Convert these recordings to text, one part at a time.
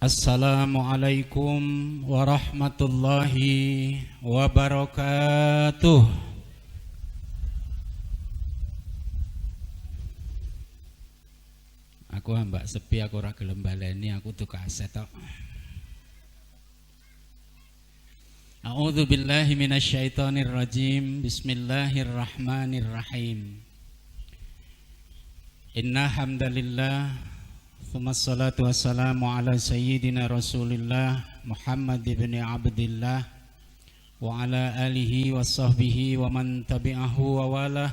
Assalamualaikum warahmatullahi wabarakatuh. Aku mbak sepi, aku ora gelem baleni, aku tuh kaset tok. A'udzu billahi minasyaitonir rajim. Bismillahirrahmanirrahim. Inna hamdalillah Thumma salatu wassalamu ala sayyidina Rasulillah Muhammad ibn Abdillah wa ala alihi wa sahbihi wa man tabi'ahu wa wala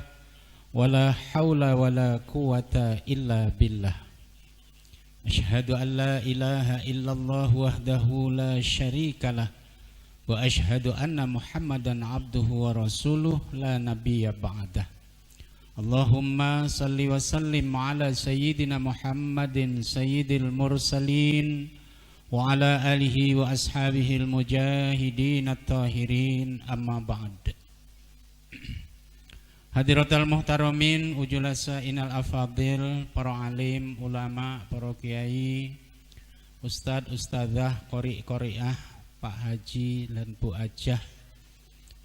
wa la hawla wa la quwata illa billah. Ashhadu an la ilaha illallah wahdahu la syarikalah wa ashhadu anna Muhammadan abduhu wa rasuluh la nabiyya ba'dah. Allahumma salli wa sallim ala sayyidina Muhammadin sayyidil mursalin wa ala alihi wa ashabihi al-mujahidin at-tahirin, amma ba'd. Hadiratul muhtaramin, ujulasa inal afadil, para alim, ulama, para kiai, ustad, ustadzah, qori-qoriah, Pak Haji lan Bu Ajah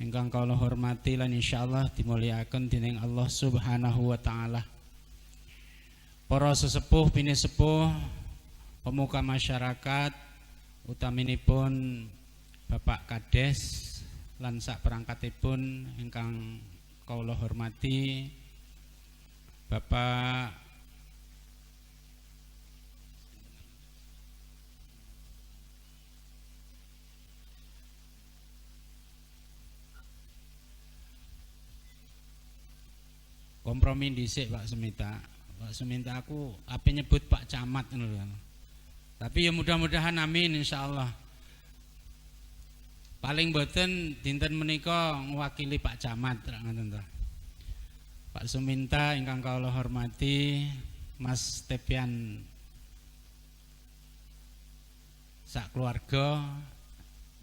ingkang kula hormati lan insyaallah dimulyakaken dening Allah Subhanahu wa taala. Para sesepuh, pinisepuh, pemuka masyarakat, utaminipun Bapak Kades lan sak perangkatipun ingkang kula hormati, Bapak kompromi dhisik Pak Seminta. Pak Seminta aku ape nyebut Pak Camat ngono lho. Tapi ya mudah-mudahan amin insyaallah. Paling boten dinten menika ngwakili Pak Camat ngoten to. Pak Seminta ingkang kula hormati, Mas Tepian sak keluarga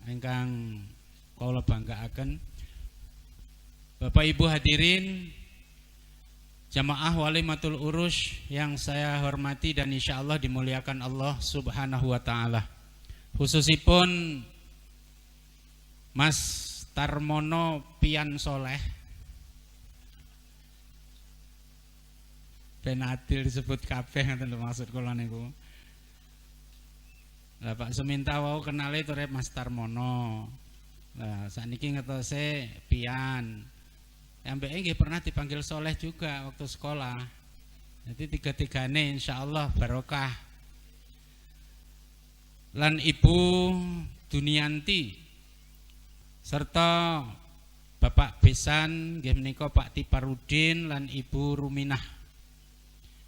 ingkang kula banggaaken. Bapak Ibu hadirin, jamaah walimatul urus yang saya hormati dan insya Allah dimuliakan Allah Subhanahu wa ta'ala. Khususipun Mas Tarmono Pian Soleh, ben adil disebut kabeh ngoten lho maksud kula niku. Lah Pak Seminta wau kenale to Mas Tarmono. Lah sakniki ngetose Pian. Ambek nggih pernah dipanggil Soleh juga waktu sekolah. Jadi tiga-tigane insyaallah barokah. Lan Ibu Dunianti serta Bapak Besan nggih menika Pak Tiparudin lan Ibu Ruminah.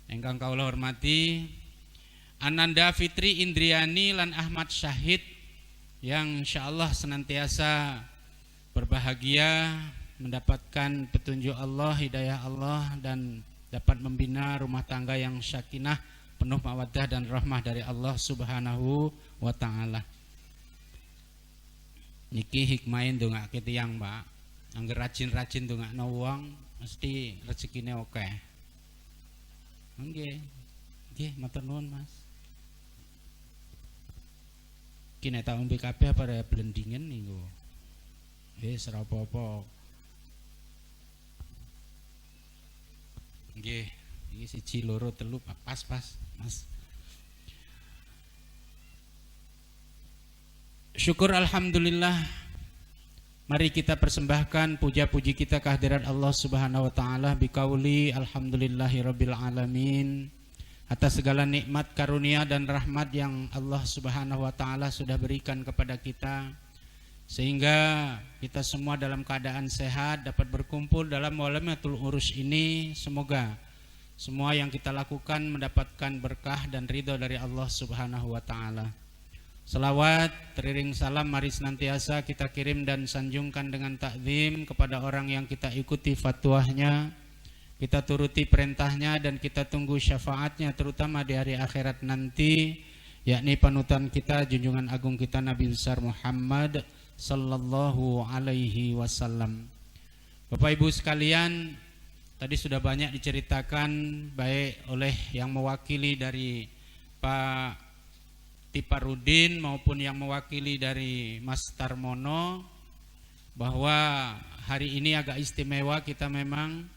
Ingkang kula hormati, Ananda Fitri Indriani lan Ahmad Syahid yang insyaallah senantiasa berbahagia mendapatkan petunjuk Allah, hidayah Allah, dan dapat membina rumah tangga yang sakinah, penuh mawaddah dan rahmah dari Allah Subhanahu wa ta'ala. Niki hikmahin ndongake tiyang, Pak. Angger rajin-rajin ndongakno wong mesti rezekine akeh. Nggih. Nggih, matur nuwun, Mas. Ki nek tak ombe kabeh apa blendingen niku. Wis ora apa-apa. Nggih, iki siji loro telu pas Mas. Syukur alhamdulillah. Mari kita persembahkan puja-puji kita kehadirat Allah Subhanahu wa taala biqauli alhamdulillahirabbil alamin atas segala nikmat karunia dan rahmat yang Allah Subhanahu wa taala sudah berikan kepada kita, sehingga kita semua dalam keadaan sehat dapat berkumpul dalam walimatul urus ini. Semoga semua yang kita lakukan mendapatkan berkah dan ridho dari Allah Subhanahu wa ta'ala. Salawat, teriring salam mari senantiasa kita kirim dan sanjungkan dengan takzim kepada orang yang kita ikuti fatwahnya, kita turuti perintahnya, dan kita tunggu syafaatnya terutama di hari akhirat nanti, yakni panutan kita, junjungan agung kita Nabi besar Muhammad sallallahu alaihi wasallam. Bapak Ibu sekalian, tadi sudah banyak diceritakan baik oleh yang mewakili dari Pak Mufti Parudin maupun yang mewakili dari Mas Tarmono, bahwa hari ini agak istimewa. Kita memang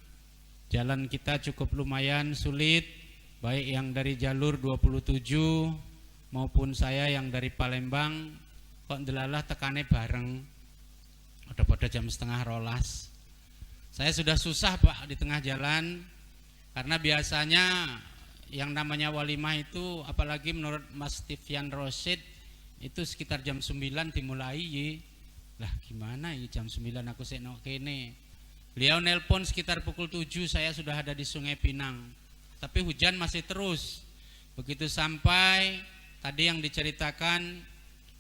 jalan kita cukup lumayan sulit, baik yang dari jalur 27 maupun saya yang dari Palembang, kok ndelalah tekane bareng pada jam 11:30. Saya sudah susah Pak di tengah jalan, karena biasanya yang namanya walimah itu, apalagi menurut Mas Tifian Rosid, itu sekitar jam 9 dimulai. Lah gimana ya jam 9 aku senok kene. Beliau nelpon sekitar pukul 7, saya sudah ada di Sungai Pinang. Tapi hujan masih terus. Begitu sampai tadi yang diceritakan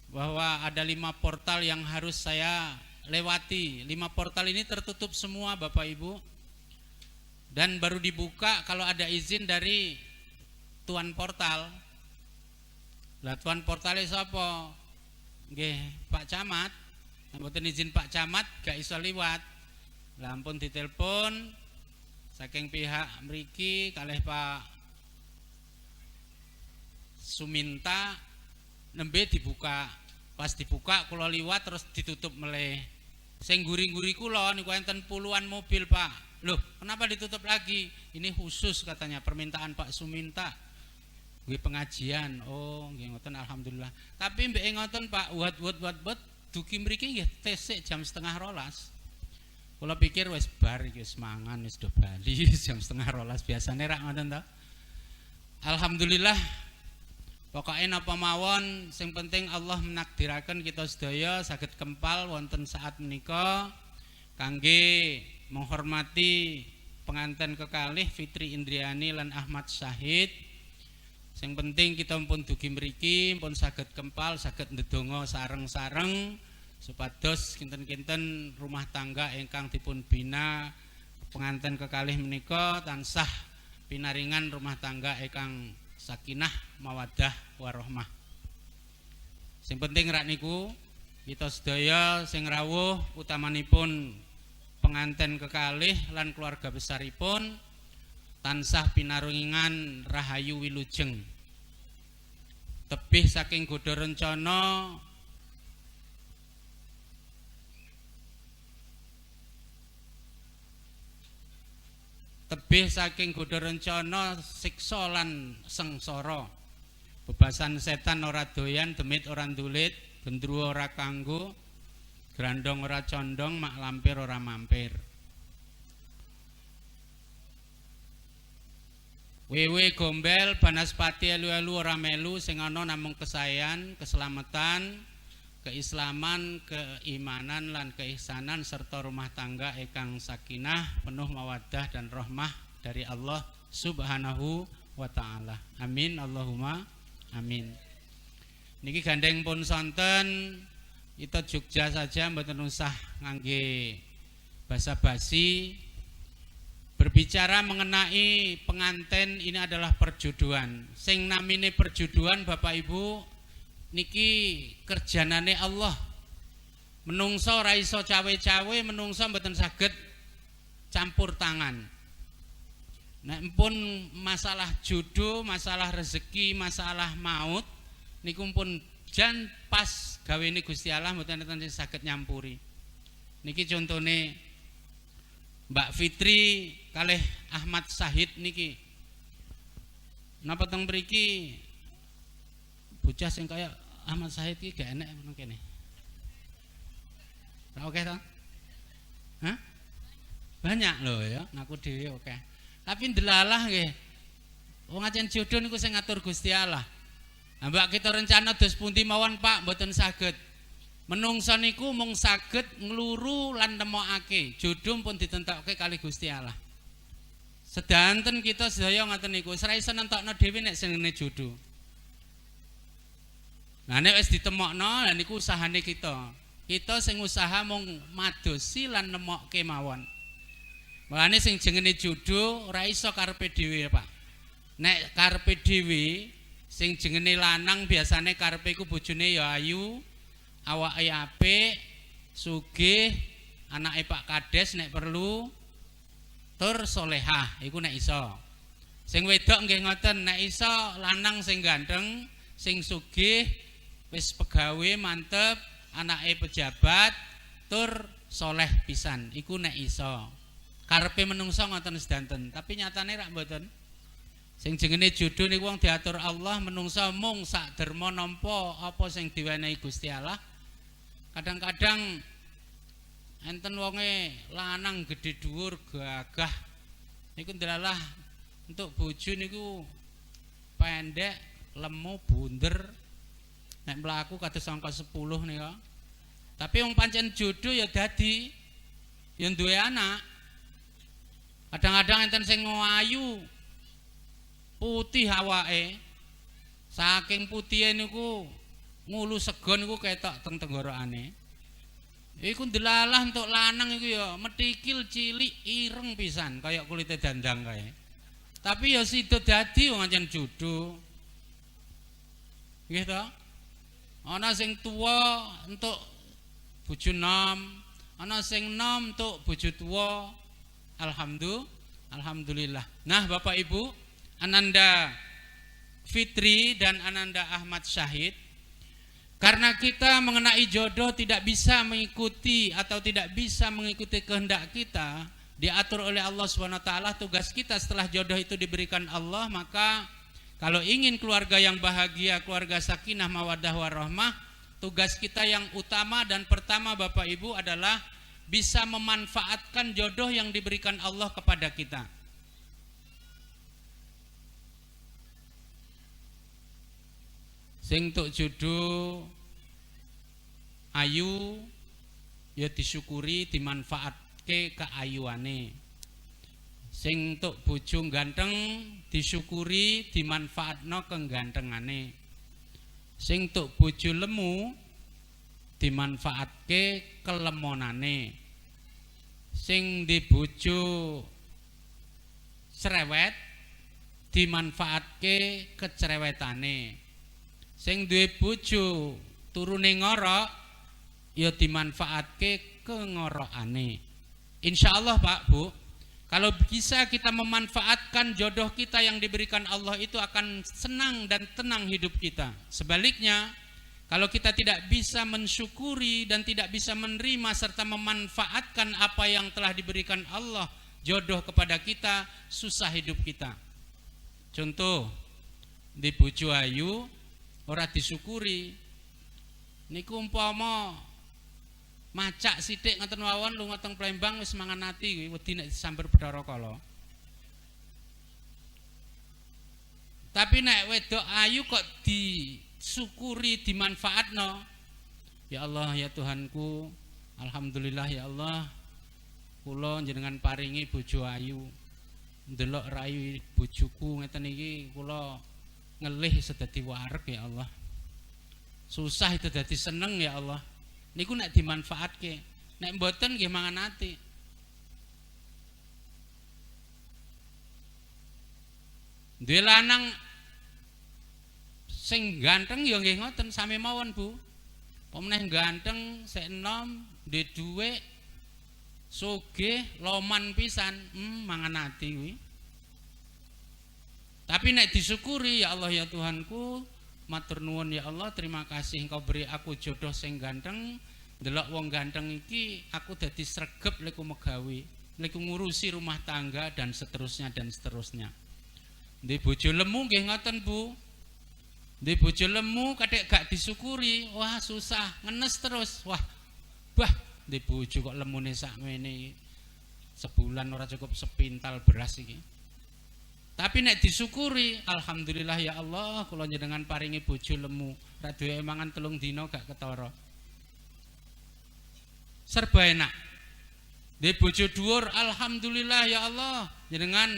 bahwa ada 5 portal yang harus saya lewati. 5 portal ini tertutup semua Bapak Ibu, dan baru dibuka kalau ada izin dari tuan portal. Lah tuan portalnya siapa? Nggih, Pak Camat. Mboten izin Pak Camat gak iso liwat. Lah ampun ditelepon saking pihak mriki kalih Pak Suminta nembe dibuka. Pas dibuka kula liwat terus ditutup meleh. Sing guri-guri kula niku enten puluhan mobil Pak. Loh, kenapa ditutup lagi? Ini khusus katanya, permintaan Pak Suminta. Nggih pengajian. Oh, nggih ngoten alhamdulillah. Tapi mbek ngoten Pak, wat dugi mriki nggih tesik jam 11:30. Kula pikir wis bar iki wis mangan wis do bali jam 11:30 biasane rak ngoten to. Alhamdulillah. Pokoknya napa mawon, sing penting Allah menakdiraken kita sedaya saged kempal wonten saat menika kangge menghormati pengantin kekalih Fitri Indriani lan Ahmad Syahid. Sing penting kita pun dugi mriki pun saged kempal, saged ndedonga sareng-sareng supados kinten-kinten rumah tangga ingkang dipun bina pengantin kekalih menika tansah pinaringan rumah tangga ingkang sakinah mawaddah warahmah. Sing penting rak niku kita sedaya sing rawuh utamanipun pengantin kekalih lan keluarga besaripun tansah pinaringan rahayu wilujeng. Tebih saking godha rencana siksa lan sengsara. Bebasan setan ora doyan, demit ora ndulit, gendruwo ora kanggo, grandong ora condong, mak lampir ora mampir. Wewe gombel banaspati elu-elu ora melu, sing ana namung kesayan, keselamatan, keislaman, keimanan lan keihsanan serta rumah tangga ingkang sakinah penuh mawaddah dan rahmah dari Allah Subhanahu wa taala. Amin Allahumma amin. Niki gandeng pun sonten kita Jogja saja mboten usah ngangge basa-basi. Berbicara mengenai pengantin ini adalah perjodohan. Sing namine perjodohan Bapak Ibu niki kerjanane Allah. Menungso ora iso cawe-cawe, menungso mboten saged campur tangan. Nek pun masalah jodoh, masalah rezeki, masalah maut niku pun jan pas gawene Gusti Allah mboten enten sing saged nyampuri. Niki contone Mbak Fitri kalih Ahmad Syahid niki. Napa teng mriki bocah sing kaya Ahmad Syahid iki gak enek nang kene. Ora oke to? Hah? Banyak lho ya, ngaku dhewe oke. Tapi ndelalah nggih. Wong ajen jodoh niku sing ngatur Gusti Allah. Lah mbak kita rencana dos pundi mawon Pak mboten saged. Menungsa niku mung saged ngluru lan nemokake. Jodoh pun ditentokke kali Gusti Allah. Sedanten kita sedaya ngoten niku, ora iso nentokno dhewe nek senenge jodoh. Nah nek wis ditemokno, lha niku usahane kita. Kita sing usaha mung madosi lan nemokke mawon. Mulane sing jenenge jodoh ora iso karepe dhewe, Pak. Nek karepe dhewe sing jenenge lanang biasane karepe iku bojone ya ayu, awake apik, sugih, anake Pak Kades nek perlu, tur solehah, iku nek iso. Sing wedok nggih ngoten, nek iso lanang sing ganteng, sing sugih wis pegawe mantep, anake pejabat tur soleh pisan. Iku nek iso. Karepe menungso ngoten sedanten, tapi nyatane rak mboten. Sing jenenge judul niku wong diatur Allah, menungso mung sak derma nampa apa sing diwenehi Gusti Allah. Kadang-kadang enten wonge lanang gedhe dhuwur gagah. Niku ndelalah untuk bojo niku pendek, lemu, bunder. Nek mlaku kados angka 10 nika. Tapi wong pancen jodoh ya dadi ya duwe anak. Kadang-kadang enten sing ayu putih awake. Saking putihe niku ngulu segon niku ketok teng tenggorokane. Iku ndelalah untuk lanang iku ya metikil cilik ireng pisan kaya kulite dandang kae. Tapi ya sida dadi wong pancen jodoh. Nggih to? Ana sing tuwa entuk bojo nom, ana sing nom entuk bojo tuwa. Alhamdulillah. Nah, Bapak Ibu, Ananda Fitri dan Ananda Ahmad Syahid, karena kita mengenai jodoh tidak bisa mengikuti atau tidak bisa mengikuti kehendak kita, diatur oleh Allah SWT. Tugas kita setelah jodoh itu diberikan Allah, maka kalau ingin keluarga yang bahagia, keluarga sakinah mawaddah warahmah, tugas kita yang utama dan pertama Bapak Ibu adalah bisa memanfaatkan jodoh yang diberikan Allah kepada kita. Sing tuk jodoh ayu ya disyukuri, dimanfaatke keayuane. Sing tuk bojo ganteng disyukuri, dimanfaatno kegantengane. Sing tuk bojo lemu dimanfaatke kelemonane. Sing di bojo cerewet dimanfaatke kecerewetane. Sing duwe bojo turune ngorok ya dimanfaatke kengorokane. Insyaallah Pak Bu, kalau bisa kita memanfaatkan jodoh kita yang diberikan Allah itu akan senang dan tenang hidup kita. Sebaliknya, kalau kita tidak bisa mensyukuri dan tidak bisa menerima serta memanfaatkan apa yang telah diberikan Allah jodoh kepada kita, susah hidup kita. Contoh, di bojo ayu ora disyukuri. Niku umpama macak sithik ngoten mawon lunga teng Palembang wis mangan ati wedi nek disamber Bathara Kala. Tapi nek wedok ayu kok disyukuri, dimanfaatno. Ya Allah ya Tuhanku, alhamdulillah ya Allah, kula njenengan paringi bojo ayu. Ndelok rayu bojoku ngeten iki kula ngelih sedadi wareg ya Allah. Susah itu dadi seneng ya Allah. Niku nek dimanfaatke. Nek mboten nggih mangan ati. Duwe lanang sing ganteng ya nggih ngoten sami mawon Bu. Pemeneh ganteng, sik enom, duwe dhuwit, sugih, loman pisan, mangan ati kuwi. Tapi nek disyukuri, ya Allah ya Tuhanku, matur nuwun ya Allah, terima kasih Engkau beri aku jodoh sing ganteng. Delok wong ganteng iki aku dadi sregep lek megawe, lek ngurusi rumah tangga dan seterusnya dan seterusnya. Ndek bojo lemu nggih ngoten Bu. Ndek bojo lemu kadek gak disyukuri, wah susah, ngenes terus. Wah. Bah, ndek bojo kok lemune sakmene. Sebulan ora cukup sepintal beras iki. Tapi nek disyukuri, alhamdulillah ya Allah, kula njenengan paringi bojo lemu, ra duwe mangan 3 dina gak ketara. Serba enak. Ndek bojo dhuwur, alhamdulillah ya Allah, njenengan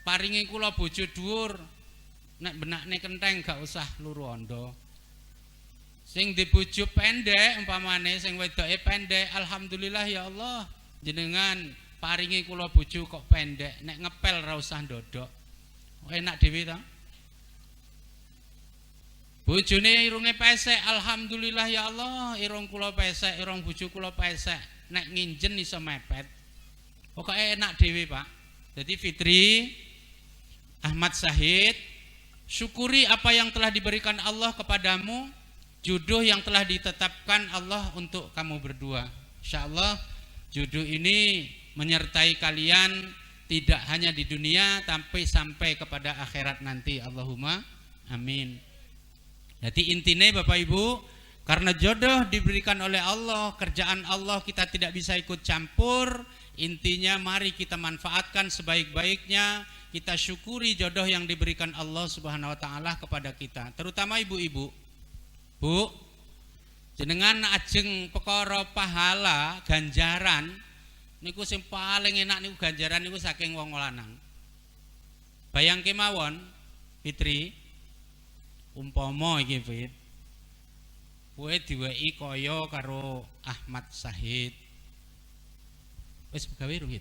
paringi kula bojo dhuwur. Nek benakne kenteng gak usah luru anda. Sing di bojo pendek umpamane sing wedoke pendek, alhamdulillah ya Allah, jenengan paringi kula bojo kok pendek, nek ngepel ra usah ndodok. Enak dhewe ta? Bojone irunge pesek, alhamdulillah ya Allah, irung kula pesek, irung bojo kula pesek. Nek nginjen iso mepet. Pokoke enak dhewe, Pak. Jadi Fitri, Ahmad Syahid, Syukuri apa yang telah diberikan Allah kepadamu, jodoh yang telah ditetapkan Allah untuk kamu berdua. Insyaallah jodoh ini menyertai kalian tidak hanya di dunia tapi sampai kepada akhirat nanti. Allahumma amin. Jadi intinya Bapak Ibu, karena jodoh diberikan oleh Allah, kerjaan Allah kita tidak bisa ikut campur. Intinya mari kita manfaatkan sebaik-baiknya. Kita syukuri jodoh yang diberikan Allah Subhanahu wa taala kepada kita. Terutama ibu-ibu. Bu, jenengan ajeng perkara pahala, ganjaran niku sing paling enak niku ganjaran niku saking wong lanang. Bayangke mawon, Fitri, umpama iki Fit, kowe diweki kaya karo Ahmad Syahid. Wis gawe ruhit.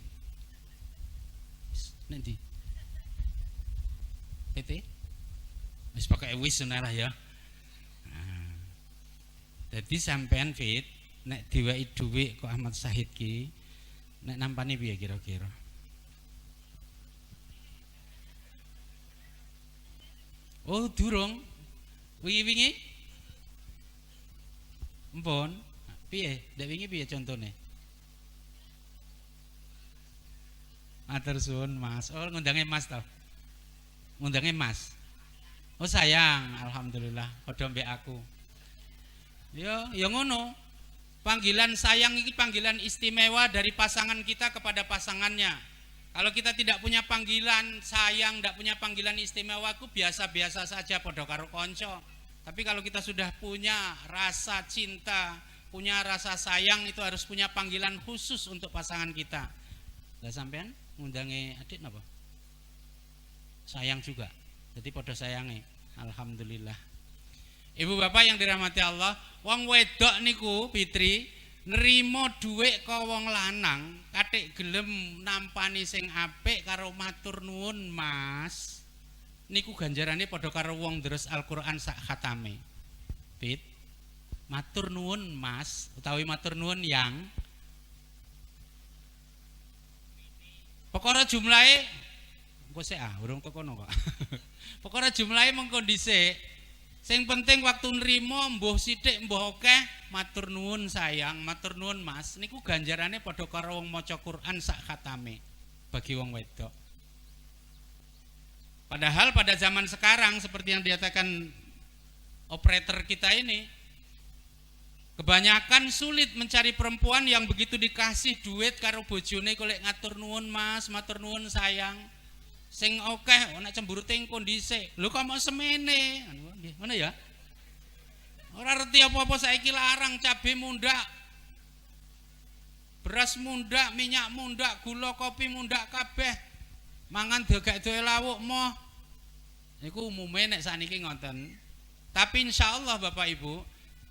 Nek ndi? Itu wis pakai wis lah ya. Nah, jadi sampean Fit nek diweki dhuwit kok Ahmad Syahid ki nek nampane piye kira-kira? Oh, durung. Wingi-wingi? Mpun. Piye? Dek wingi piye contone? Matur suwun Mas. Oh, ngundange Mas to. Ngundangnya Mas. Oh sayang, alhamdulillah. Padha mbek aku. Ya ngono. Panggilan sayang ini panggilan istimewa dari pasangan kita kepada pasangannya. Kalau kita tidak punya panggilan sayang, tidak punya panggilan istimewa, aku biasa-biasa saja padha karo kanca. Tapi kalau kita sudah punya rasa cinta, punya rasa sayang, itu harus punya panggilan khusus untuk pasangan kita. Lah sampean ngundange adik napa? Sayang juga, jadi podo sayange. Alhamdulillah. Ibu bapak yang dirahmati Allah, wong wedok niku Fitri nerimo dhuwit ka wong lanang katik gelem nampani sing apik karo matur nuwun Mas, niku ganjarane podo karo wong deres Al-Qur'an sak khatame. Fit, matur nuwun Mas utawi matur nuwun Yang, pokoknya jumlahe urung kono kok. Pokoknya jumlahnya mengko dhisik. Sing penting waktu nrimo mbuh sithik mbuh akeh matur nuwun sayang, matur nuwun Mas. Niku ganjarane padha karo wong maca Quran sak khatame bagi wong wedok. Padahal pada zaman sekarang seperti yang dikatakan operator kita ini, kebanyakan sulit mencari perempuan yang begitu dikasih duit karo bojone golek ngatur nuwun Mas, matur nuwun sayang. Sing akeh ana cemburu teng kondisi. Lho kok mau semene? Mana ya? Ora ngerti apa-apa saiki larang cabe mundak. Beras mundak, minyak mundak, gula kopi mundak kabeh. Mangan degek doe lawuk moh. Niku umume nek sakniki ngoten. Tapi insyaallah Bapak Ibu,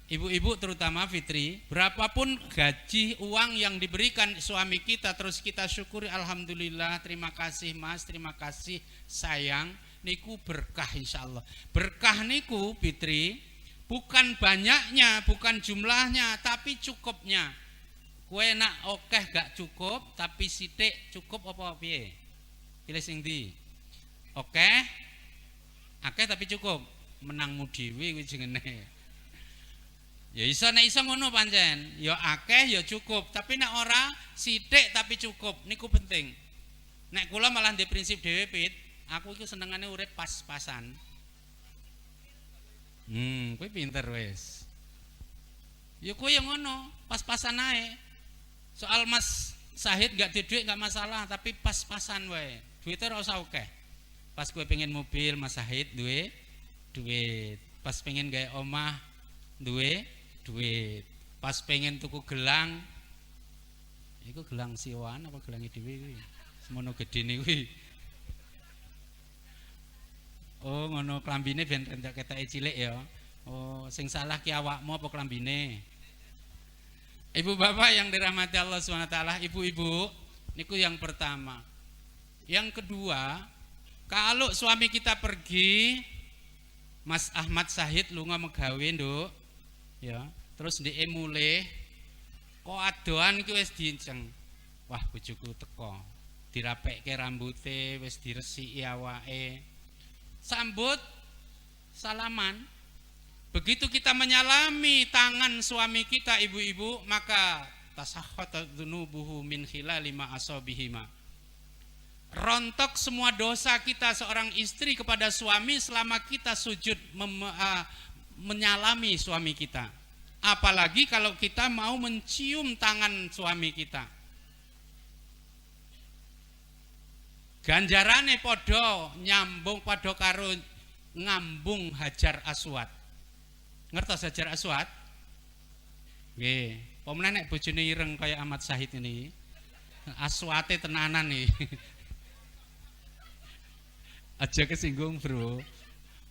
ibu-ibu terutama Fitri, berapapun gaji uang yang diberikan suami kita terus kita syukuri alhamdulillah, terima kasih Mas, terima kasih sayang, niku berkah insyaallah. Berkah niku Fitri bukan banyaknya, bukan jumlahnya, tapi cukupnya. Kue nak okeh gak cukup, tapi sithik cukup apa piye? Pilih sing ndi? Okeh, akeh tapi cukup. Menangmu dhewe kuwi jenenge. Ya iso nek iso ngono pancen, ya akeh ya cukup, tapi nek ora sithik tapi cukup, niku penting. Nek kula malah ndek prinsip dhewe Pit, aku iku senengane urip pas-pasan. Kowe pinter wis. Ya kowe yang ngono, pas-pasan ae. Soal Mas Syahid gak duit gak masalah, tapi pas-pasan wae. Duite ora usah akeh. Pas kowe pengen mobil Mas Syahid duwe duit. Pas pengen gawe omah duwe duit. Pas pengen tuku gelang, iku gelang siwan apa gelange dhewe kuwi? Semono gedene kuwi. Oh, ngono klambine ben rendak ketake cilik ya. Oh, sing salah ki awakmu apa klambine? Ibu bapak yang dirahmati Allah SWT, ibu-ibu, niku yang pertama. Yang kedua, kalau suami kita pergi, Mas Ahmad Syahid lunga megawe nduk, ya, terus ndeke mulih, kok adoan iki wis diinceng. Wah, bojoku teko. Dirapekke rambute, wis diresiki awake. Sambut salaman. Begitu kita menyalami tangan suami kita ibu-ibu, maka tasahhatat dzunubuhu min khilali ma asabihima. Rontok semua dosa kita seorang istri kepada suami selama kita sujud menyalami suami kita. Apalagi kalau kita mau mencium tangan suami kita. Ganjarane podo nyambung podo karo ngambung Hajar Aswad. Ngertos Hajar Aswad? Nggih, pemenang nek bojone ireng kaya Ahmad Syahid ini. Aswate tenanan nih. Aja kesinggung, Bro.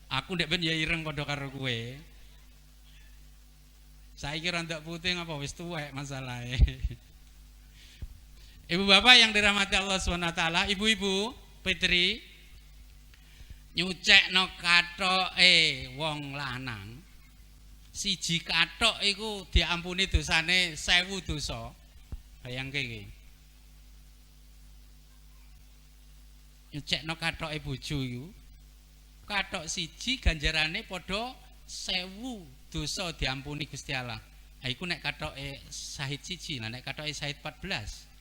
Aku ndek ben ya ireng padha karo kowe. Saiki rontok putih ngapa wis tuwek masalahe. Ibu bapak yang dirahmati Allah SWT, ibu-ibu Fitri nyucekno kathoke wong lanang. Siji kathok iku diampuni dosane 1000 dosa. Bayangke iki. Nyucekno kathoke bojo iku. Kathok siji ganjarane padha 1000 dosa diampuni Gusti Allah. Ha iku nek kathoke Syahid siji, nek kathoke Syahid 14.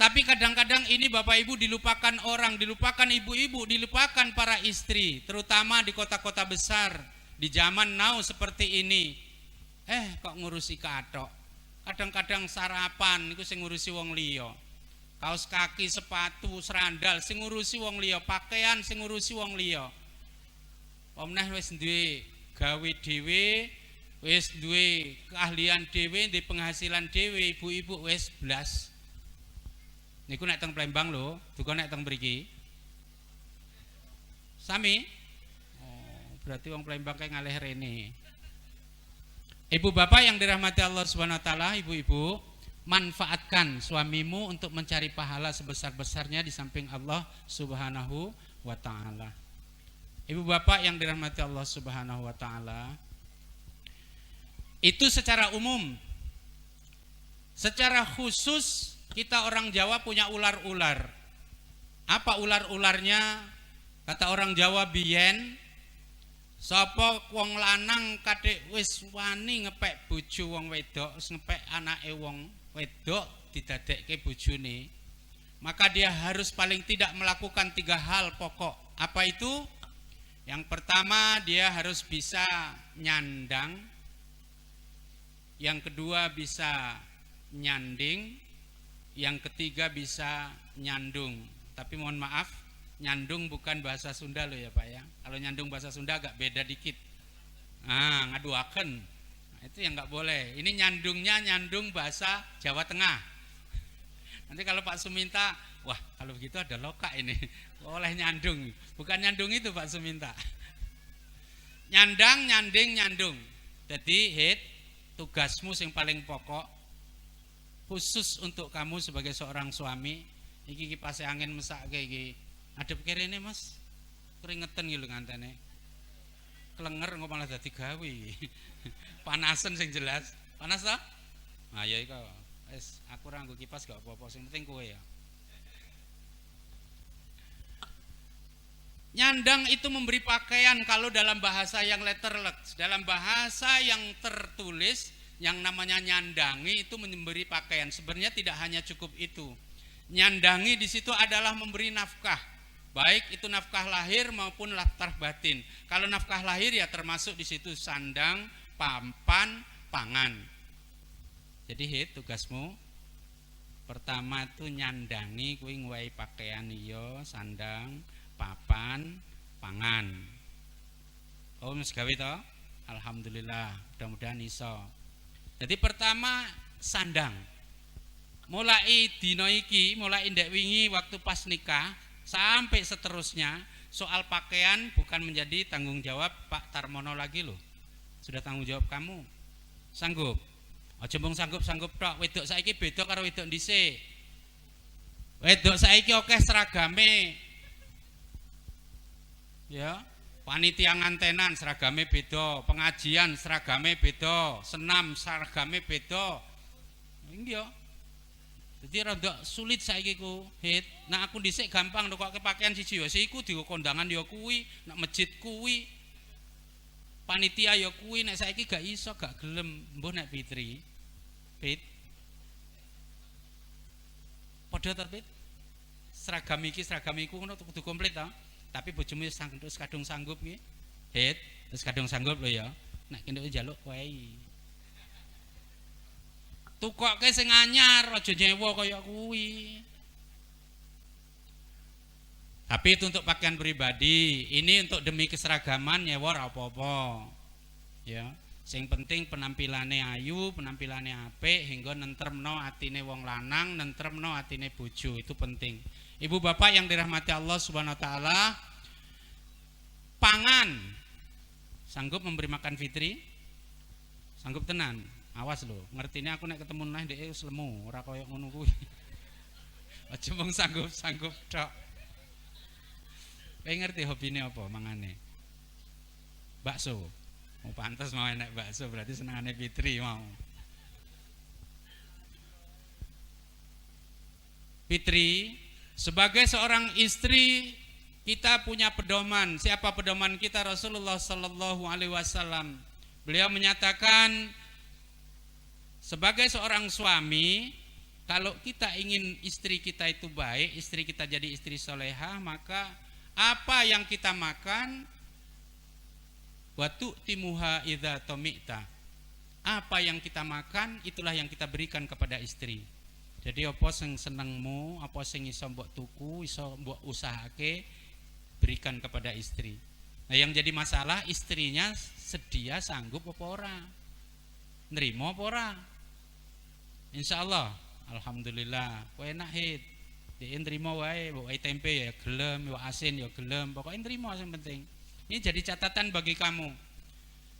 Tapi kadang-kadang ini Bapak Ibu dilupakan orang, dilupakan ibu-ibu, dilupakan para istri, terutama di kota-kota besar, di zaman now seperti ini. Kok ngurusi kathok. Kadang-kadang sarapan iku sing ngurusi wong liya. Kaos kaki, sepatu, serandal sing ngurusi wong liya, pakaian sing ngurusi wong liya. Omneh wis duwe gawe dhewe, wis duwe keahlian dhewe, duwe penghasilan dhewe, ibu-ibu wis blas. Niku nek teng Palembang lho, duka nek teng mriki. Sami? Oh, berarti wong Palembang kae ngalih rene. Ibu bapak yang dirahmati Allah Subhanahu wa taala, ibu-ibu, manfaatkan suamimu untuk mencari pahala sebesar-besarnya di samping Allah Subhanahu wa taala. Ibu bapak yang dirahmati Allah Subhanahu wa taala, itu secara umum. Secara khusus kita orang Jawa punya ular-ular. Apa ular-ularnya? Kata orang Jawa biyen, sapa wong lanang kadek wis wani ngepek bojo wong wedok, ngepek anake wong wedok didadekke bojone, maka dia harus paling tidak melakukan 3 hal pokok. Apa itu? Yang pertama, dia harus bisa nyandang. Yang kedua bisa nyanding. Yang ketiga bisa nyandung. Tapi mohon maaf, nyandung bukan bahasa Sunda loh ya Pak ya. Kalau nyandung bahasa Sunda agak beda dikit. Ngaduaken. Nah, itu yang nggak boleh. Ini nyandungnya nyandung bahasa Jawa Tengah. Nanti kalau Pak Suminta, wah kalau begitu ada loka ini. Oleh nyandung. Bukan nyandung itu Pak Suminta. Nyandang, nyanding, nyandung. Jadi tugasmu yang paling pokok khusus untuk kamu sebagai seorang suami. Iki kipas angin mesake iki. Adep kene Mas. Keringetan gitu ngantene. Kelenger kok malah dadi gawe. Panasen sing jelas. Panas ta? Nah ya iku. Wis aku ora nggo kipas gak apa-apa, sing penting kowe ya. Nyandang itu memberi pakaian kalau dalam bahasa yang letterlek, dalam bahasa yang tertulis yang namanya nyandangi itu memberi pakaian. Sebenarnya tidak hanya cukup itu. Nyandangi di situ adalah memberi nafkah, baik itu nafkah lahir maupun nafkah batin. Kalau nafkah lahir ya termasuk di situ sandang, papan, pangan. Jadi tugasmu pertama itu nyandangi, kuwi ngwehi pakaian iya, sandang, papan, pangan. Oh wis gawe to? Alhamdulillah, mudah-mudahan iso. Jadi pertama sandang. Mulai dino iki, mulai ndek wingi waktu pas nikah sampai seterusnya, soal pakaian bukan menjadi tanggung jawab Pak Tarmono lagi loh. Sudah tanggung jawab kamu. Sanggup? Aja mung sanggup-sanggup tok. Wedok saiki beda karo wedok dhisik. Wedok saiki akeh seragame. Ya, panitia ngantenan seragame beda, pengajian seragame beda, senam seragame beda. Nggih. Jadi rada sulit saiki ku hit. Nah aku dhisik gampang nekokke pakaian siji ya siku digo kondangan ya kuwi, nak masjid kuwi. Panitia ya kuwi nek saiki gak iso, gak gelem. Mbuh nek Fitri. Fit. Padha ta Fit? Seragam iku ngono kudu komplit ta. Tapi bojomu wis kadung sanggup nggih. Hit, wis kadung sanggup lho ya. Nek kene njaluk kowe. Tukokke sing anyar aja nyewa kaya kuwi. Tapi itu untuk pakaian pribadi, ini untuk demi keseragaman nyewa ora apa-apa. Ya, sing penting penampilannya ayu, penampilannya apik hingga nentremno atine wong lanang, nentremno atine bojo, itu penting. Ibu bapak yang dirahmati Allah Subhanahu wa taala, pangan sanggup memberi makan Fitri? Sanggup tenan. Awas lho, ngertine aku nek ketemu neh dhek wis lemu, ora kaya ngono kuwi. Aja mung sanggup tok. Kowe ngerti hobine apa mangane? Bakso. Oh pantes mau enek bakso, berarti senengane Fitri mau. Fitri, sebagai seorang istri kita punya pedoman. Siapa pedoman kita? Rasulullah sallallahu alaihi wasallam. Beliau menyatakan sebagai seorang suami, kalau kita ingin istri kita itu baik, istri kita jadi istri solehah, maka apa yang kita makan, watu timuha idza tomita. Apa yang kita makan, itulah yang kita berikan kepada istri. Jadi apa sing senengmu, apa sing iso mbok tuku, iso mbok usahake, berikan kepada istri. Nah yang jadi masalah, istrinya sedia sanggup apa ora, nerima apa ora. Insya Allah, alhamdulillah, kowe enak hit, dia nerima wae, wae tempe ya gelem, wae asin ya gelem, pokoknya nerima yang penting. Ini jadi catatan bagi kamu.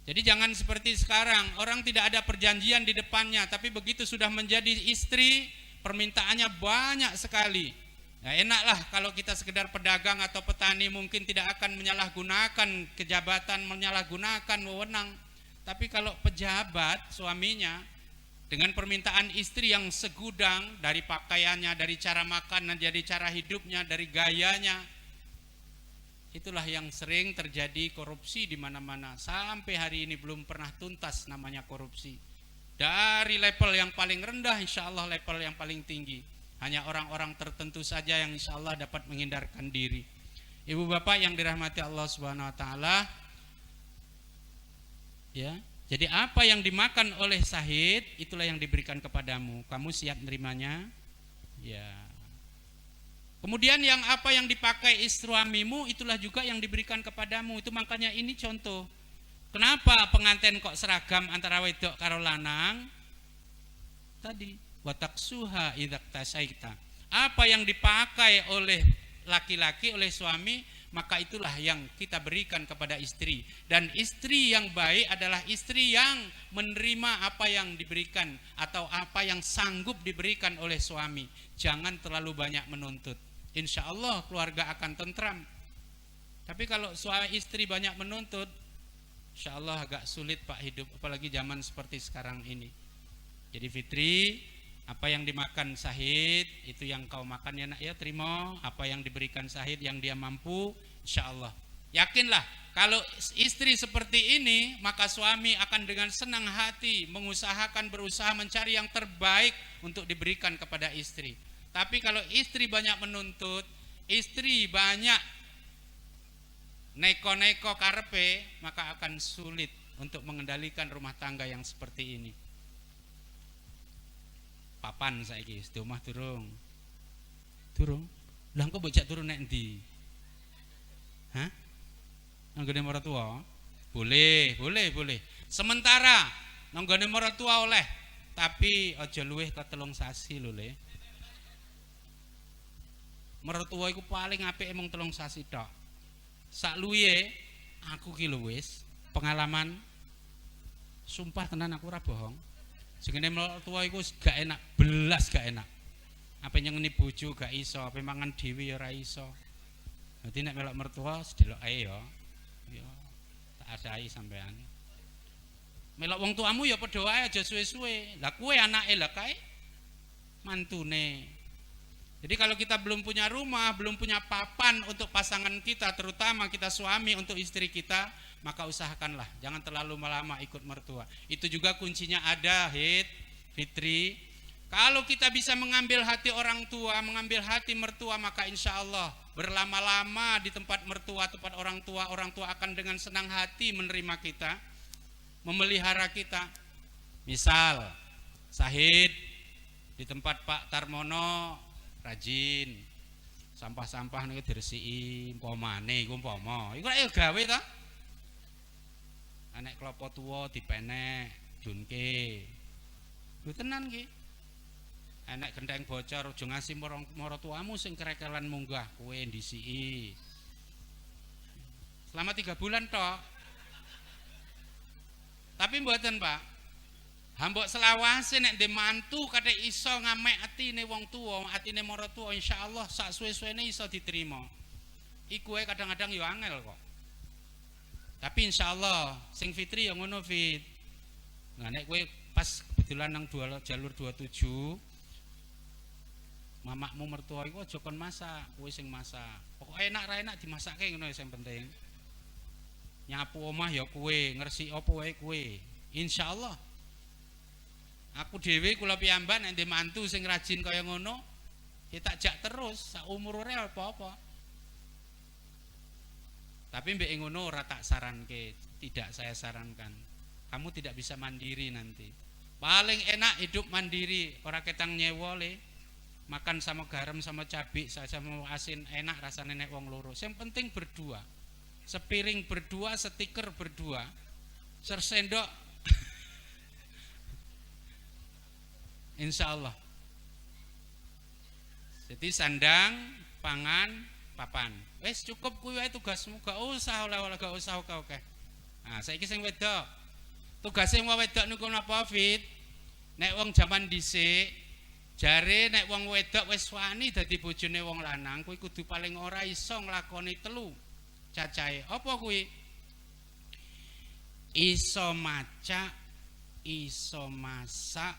Jadi jangan seperti sekarang, orang tidak ada perjanjian di depannya, tapi begitu sudah menjadi istri, permintaannya banyak sekali. Nah, enaklah kalau kita sekedar pedagang atau petani mungkin tidak akan menyalahgunakan kejabatan, menyalahgunakan wewenang. Tapi kalau pejabat suaminya dengan permintaan istri yang segudang, dari pakaiannya, dari cara makan, dari cara hidupnya, dari gayanya, itulah yang sering terjadi korupsi di mana-mana. Sampai hari ini belum pernah tuntas namanya korupsi. Dari level yang paling rendah, insya Allah level yang paling tinggi. Hanya orang-orang tertentu saja yang insya Allah dapat menghindarkan diri. Ibu bapak yang dirahmati Allah Subhanahu Wa Taala, ya. Jadi apa yang dimakan oleh sahid, itulah yang diberikan kepadamu. Kamu siap nerimanya? Ya. Kemudian yang apa yang dipakai suamimu, itulah juga yang diberikan kepadamu. Itu makanya ini contoh. Kenapa pengantin kok seragam antara wedok karo lanang? Tadi, wataksuha idzak tasaita. Apa yang dipakai oleh laki-laki, oleh suami, maka itulah yang kita berikan kepada istri. Dan istri yang baik adalah istri yang menerima apa yang diberikan atau apa yang sanggup diberikan oleh suami. Jangan terlalu banyak menuntut. Insya Allah keluarga akan tentram. Tapi kalau suami istri banyak menuntut, insya Allah agak sulit pak hidup, apalagi zaman seperti sekarang ini. Jadi Fitri, apa yang dimakan sahid, itu yang kau makan ya nak ya, terima. Apa yang diberikan sahid yang dia mampu, insya Allah. Yakinlah, kalau istri seperti ini, maka suami akan dengan senang hati berusaha mencari yang terbaik untuk diberikan kepada istri. Tapi kalau istri banyak menuntut, istri banyak neko-neko karepe, maka akan sulit untuk mengendalikan rumah tangga yang seperti ini. Papan saiki di omah durung. Lah engko bocah turun nek ndi? Hah? Nanggone maratuwa? Boleh. Sementara nanggone maratuwa oleh, tapi aja luwih ke 3 sasi lho, Le. Maratuwa iku paling apik emang 3 sasi tok. Sak luwihe aku ki lho wis pengalaman, sumpah tenan aku ora bohong. Jenenge mertua iku gak enak, belas gak enak. Apa nyengeni bojo gak iso, apa mangan dhewe ya ora iso. Dadi nek melok mertua sedelok ae ya. Ya tak asai sampean. Melok wong tuamu ya padha wae aja suwe-suwe. Lah kowe anake lah kae. mantune. Jadi kalau kita belum punya rumah, belum punya papan untuk pasangan kita, terutama kita suami untuk istri kita, maka usahakanlah jangan terlalu lama ikut mertua. Itu juga kuncinya ada, Fitri. Kalau kita bisa mengambil hati orang tua, mengambil hati mertua, maka insya Allah berlama-lama di tempat mertua, tempat orang tua akan dengan senang hati menerima kita, memelihara kita. Misal, Sahid di tempat Pak Tarmono rajin, sampah-sampah niku diresiki, umpamane iku umpama. Iku rek gawe ta? Anek klopo tuwa dipenek, dunke. Lho tenan ki. Anak gendeng bocor aja ngasih mara tuamu sing kerekelan munggah kowe ndisiki. Selama 3 bulan tok. Tapi mboten, Pak. Hambok selawase nek ndek mantu kate iso ngamek atine wong tuwa, atine mara tuwa insyaallah sak suwe-suwene iso diterima. Iku ae kadang-kadang yo angel kok. Tapi insyaallah sing Fitri yang ngono Fit. Nah nek kowe pas kebetulan nang jalur 27 mamakmu mertua iku aja kon masak, kowe sing masak. Pokoke enak ra enak dimasakke ngono sing penting. Nyapu omah ya kowe, ngresik apa wae kowe. Insyaallah. Aku dhewe kula piyambak nek ndek mantu sing rajin kaya ngono, ya tak jak terus sak umur ora apa-apa. Tapi mbek ngono ora tak saranke, tidak saya sarankan. Kamu tidak bisa mandiri nanti. Paling enak hidup mandiri, ora ketang nyewa le. Makan sama garam sama cabai saja mau asin enak rasanya nek wong loro. Yang penting berdua. Sepiring berdua, setiker berdua. Sersendok insya Allah. Jadi sandang, pangan, papan. Wes cukup kuwi wae tugasmu, gak usah oleh-oleh, gak usah oke-oke. Nah, saiki sing wedok. Tugase wong wedok niku napa, Fit? Nek wong jaman dhisik, jare nek wong wedok wis wani dadi bojone wong lanang, kuwi kudu paling ora iso nglakoni 3 cacahe. Apa kuwi? Iso macak, iso masak,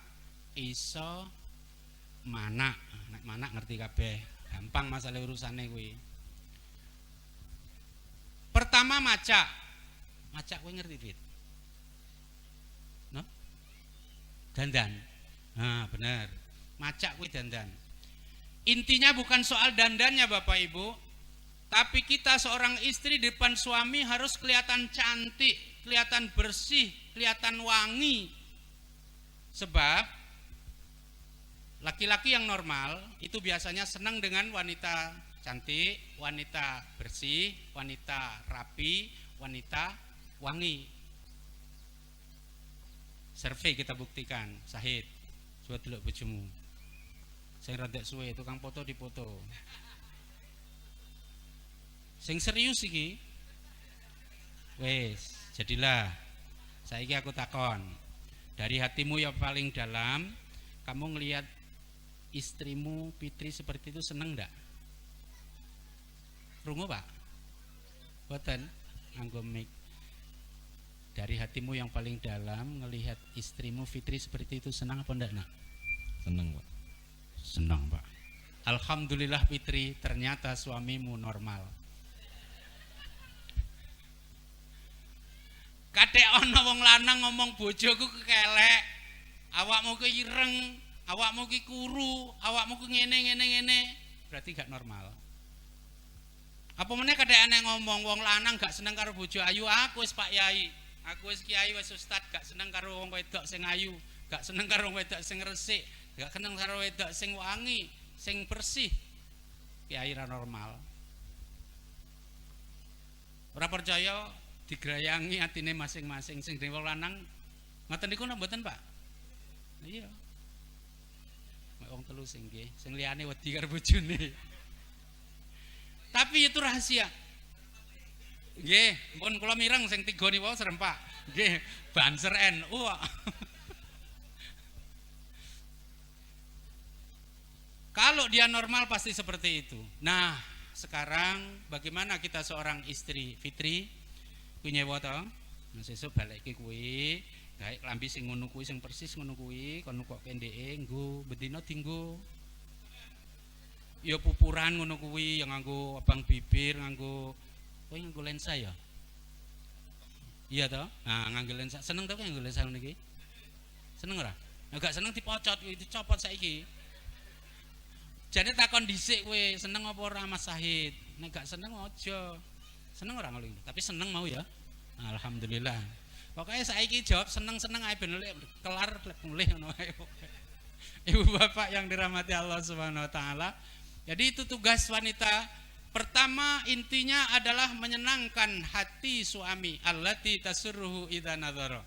iso manak. Nek manak ngerti kabeh, gampang masalah urusane kuwi. Pertama macak. Macak kuwi ngerti, Fit? No? Dandan. Nah, bener. Macak kuwi dandan. Intinya bukan soal dandannya Bapak Ibu, tapi kita seorang istri di depan suami harus kelihatan cantik, kelihatan bersih, kelihatan wangi. Sebab laki-laki yang normal itu biasanya senang dengan wanita cantik, wanita bersih, wanita rapi, wanita wangi. Survei kita buktikan, Sahid. Coba delok bojomu. Sing rada suwe tukang foto dipoto. Sing serius iki. Wes, jadilah. Saiki aku takon. Dari hatimu yang paling dalam, kamu ngelihat istrimu Fitri seperti itu seneng ndak? Krungu, Pak? Boten, nganggo mic. Dari hatimu yang paling dalam ngelihat istrimu Fitri seperti itu senang apa ndak, Nak? Seneng, Pak. Senang, Pak. Alhamdulillah Fitri, ternyata suamimu normal. Kadek ana wong lanang ngomong bojoku kekelek, awakmu ki ireng, awakmu ki kuru, awakmu ki ngene, berarti gak normal. Apa meneh kadek aneh ngomong wong lanang gak seneng karo bojo ayu, aku wis Pak Yai, aku wis Kiai wis Ustad, gak seneng karo wong wedok sing ayu, gak seneng karo wong wedok sing resik, gak seneng karo wedok sing wangi, sing bersih. Kiai ra normal. Ora percaya digrayangi atine masing-masing sing dhewe lanang ngoten niku mboten, Pak? Iya. Mek wong telu sing nggih, sing liyane wedi karo bojone. Tapi itu rahasia. Nggih, pun kula mireng sing 3 niku serempak. Nggih, Banser NU. Kalau dia normal pasti seperti itu. Nah, sekarang bagaimana kita seorang istri Fitri? Kuwi nyewa to, nah sesuk balekke kuwi gawe klambi sing ngono kuwi sing persis ngono kuwi kono kok pendeke nggo bedina dinggo ya pupuran ngono kuwi yang nganggo abang bibir nganggo kowe nganggo lensa ya iya toh nah nganggo lensa seneng to nganggo lensa ngene iki seneng ora agak seneng dipocot dicopot saiki jane takon dhisik kowe seneng apa ora Mas Sahid nek gak seneng aja seneng ora ngono tapi seneng mau ya alhamdulillah pokoknya saiki jawab seneng-seneng ae ben kelar mulih ngono ae. Ibu bapak yang dirahmati Allah Subhanahu wa taala. Jadi itu tugas wanita. Pertama intinya adalah menyenangkan hati suami. Allati tasurruhu idza nadzara.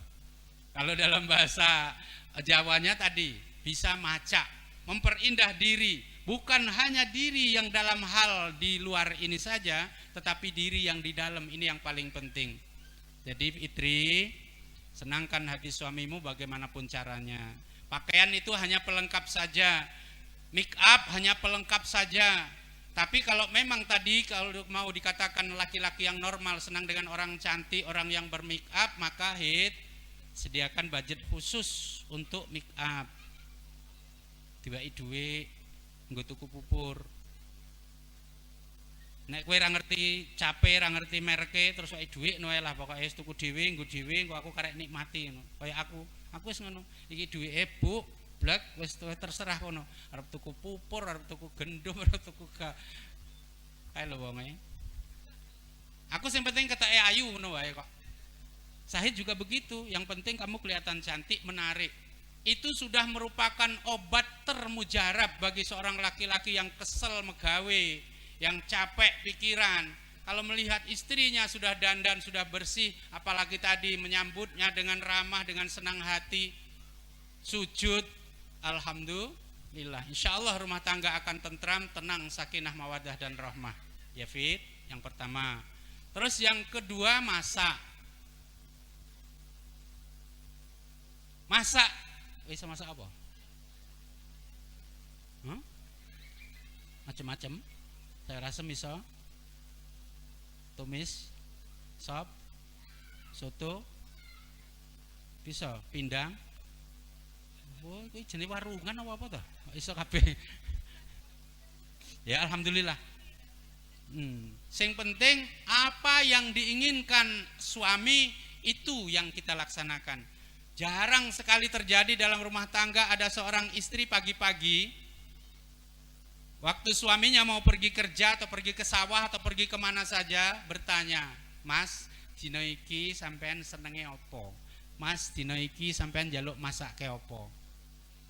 Kalau dalam bahasa Jawanya tadi bisa maca, memperindah diri. Bukan hanya diri yang dalam hal di luar ini saja, tetapi diri yang di dalam ini yang paling penting. Jadi istri, senangkan hati suamimu bagaimanapun caranya. Pakaian itu hanya pelengkap saja, make up hanya pelengkap saja. Tapi kalau memang tadi kalau mau dikatakan laki-laki yang normal senang dengan orang cantik, orang yang bermake up, maka sediakan budget khusus untuk make up. Tiba-tiba duit nggo tuku pupur. Nek kowe ora ngerti cape, ora ngerti merke, terus wae dhuwit noe lah pokoke wis tuku dhewe, nggo dhewe, engko aku karek nikmati ngono. Kaya aku wis ngono. Iki dhuwite Bu, blek wis terserah kono. Arep tuku pupur, arep tuku gendum, arep tuku kae lho wonge. Aku sing penting ketake ayu ngono wae kok. Sahid juga begitu, yang penting kamu kelihatan cantik, menarik. Itu sudah merupakan obat termujarab bagi seorang laki-laki yang kesel megawe, yang capek pikiran. Kalau melihat istrinya sudah dandan, sudah bersih, apalagi tadi menyambutnya dengan ramah, dengan senang hati, sujud, alhamdulillah. Insya Allah rumah tangga akan tentram, tenang, sakinah, mawadah dan rahmah. Ya Fit, yang pertama. Terus yang kedua masak. Masak, bisa masak apa? Macem-macem. Saya rasa bisa tumis, sop, soto, bisa pindang. Oh, ini jenis warungan apa toh? Iso kabeh. Ya alhamdulillah. Sing penting apa yang diinginkan suami itu yang kita laksanakan. Jarang sekali terjadi dalam rumah tangga ada seorang istri pagi-pagi waktu suaminya mau pergi kerja atau pergi ke sawah atau pergi kemana saja bertanya, Mas, dino iki sampean senenge opo? Mas, dino iki sampean jaluk masak ke opo?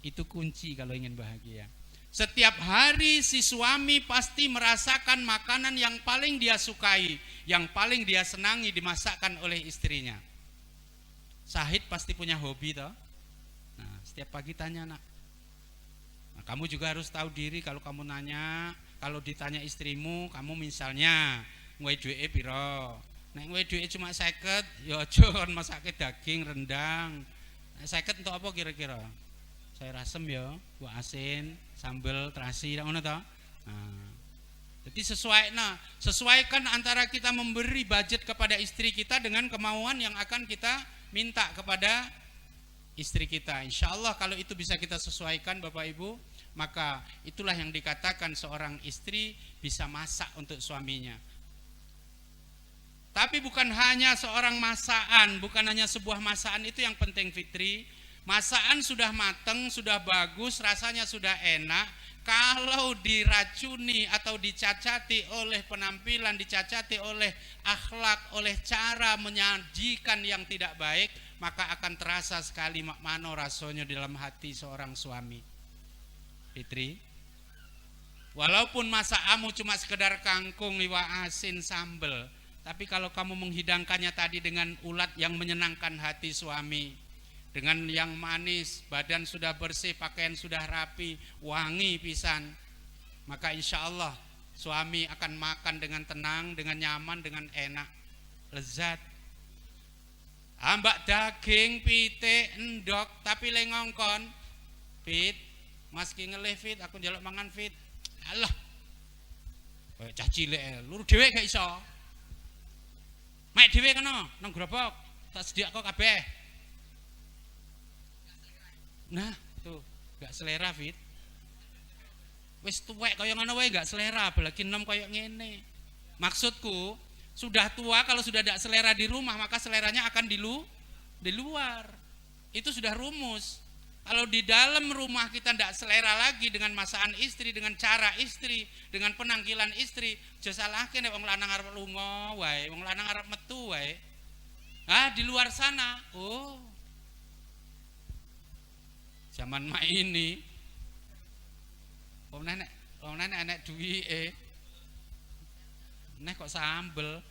Itu kunci kalau ingin bahagia. Setiap hari si suami pasti merasakan makanan yang paling dia sukai, yang paling dia senangi dimasakkan oleh istrinya. Sahid pasti punya hobi toh. Nah, setiap pagi tanya nak. Nah, kamu juga harus tahu diri kalau kamu nanya, kalau ditanya istrimu, kamu misalnya ngwe duwe piro? Nek ngwe duwe cuma 50, ya aja kon masake daging rendang. Nek 50 untuk apa kira-kira? Sayur asem ya, buah asin, sambel, terasi, ngono toh. Nah, jadi sesuaikan antara kita memberi budget kepada istri kita dengan kemauan yang akan kita minta kepada istri kita. Insya Allah kalau itu bisa kita sesuaikan Bapak Ibu, maka itulah yang dikatakan seorang istri bisa masak untuk suaminya. Tapi bukan hanya seorang masakan, bukan hanya sebuah masakan itu yang penting Fitri. Masakan sudah mateng, sudah bagus, rasanya sudah enak. Kalau diracuni atau dicacati oleh penampilan, dicacati oleh akhlak, oleh cara menyajikan yang tidak baik, maka akan terasa sekali mano rasanya dalam hati seorang suami. Fitri, walaupun masakanmu cuma sekedar kangkung, iwak asin, sambel, tapi kalau kamu menghidangkannya tadi dengan ulat yang menyenangkan hati suami, dengan yang manis, badan sudah bersih, pakaian sudah rapi, wangi pisan, maka insya Allah suami akan makan dengan tenang, dengan nyaman, dengan enak, lezat. Ambak daging, pitik, endok, tapi lengongkon, Fit, mas ki ngelih Fit, aku njaluk mangan Fit. Allah, cah cilik, luru dhewe gak iso. Mek dhewe kono, nang gerobak, tak sediak kok kabeh. Nah, tuh, gak selera Fit. Wis tuwek kaya ngono wae gak selera, apalagi nom kaya ngene. Maksudku, sudah tua kalau sudah tidak selera di rumah, maka seleranya akan di luar. Itu sudah rumus. Kalau di dalam rumah kita tidak selera lagi dengan masakan istri, dengan cara istri, dengan penampilan istri, aja salahke nek wong lanang arep lunga wae, wong lanang arep metu wae. Di luar sana, zaman ini, wong nenek enek duwike, nek kok sambel.